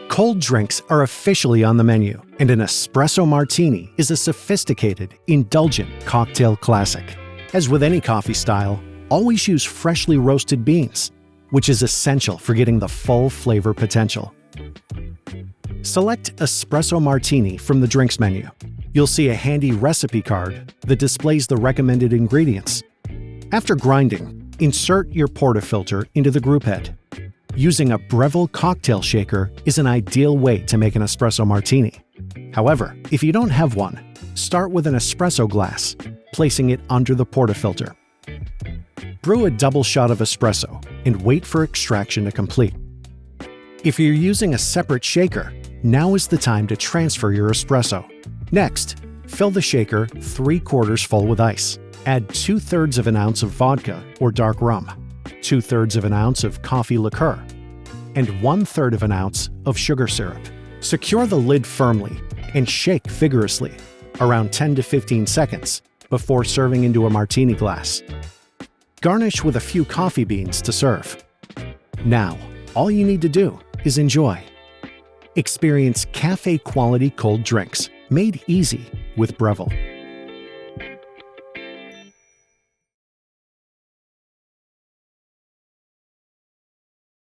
Cold drinks are officially on the menu, and an espresso martini is a sophisticated, indulgent cocktail classic. As with any coffee style, always use freshly roasted beans, which is essential for getting the full flavor potential. Select Espresso Martini from the drinks menu. You'll see a handy recipe card that displays the recommended ingredients. After grinding, insert your portafilter into the grouphead. Using a Breville Cocktail Shaker is an ideal way to make an espresso martini. However, if you don't have one, start with an espresso glass, placing it under the portafilter. Brew a double shot of espresso and wait for extraction to complete. If you're using a separate shaker, now is the time to transfer your espresso. Next, fill the shaker 3/4 full with ice. Add 2/3 of an ounce of vodka or dark rum, 2/3 of an ounce of coffee liqueur, and 1/3 of an ounce of sugar syrup. Secure the lid firmly and shake vigorously, around 10 to 15 seconds, before serving into a martini glass. Garnish with a few coffee beans to serve. Now, all you need to do is enjoy. Experience cafe-quality cold drinks made easy with Breville.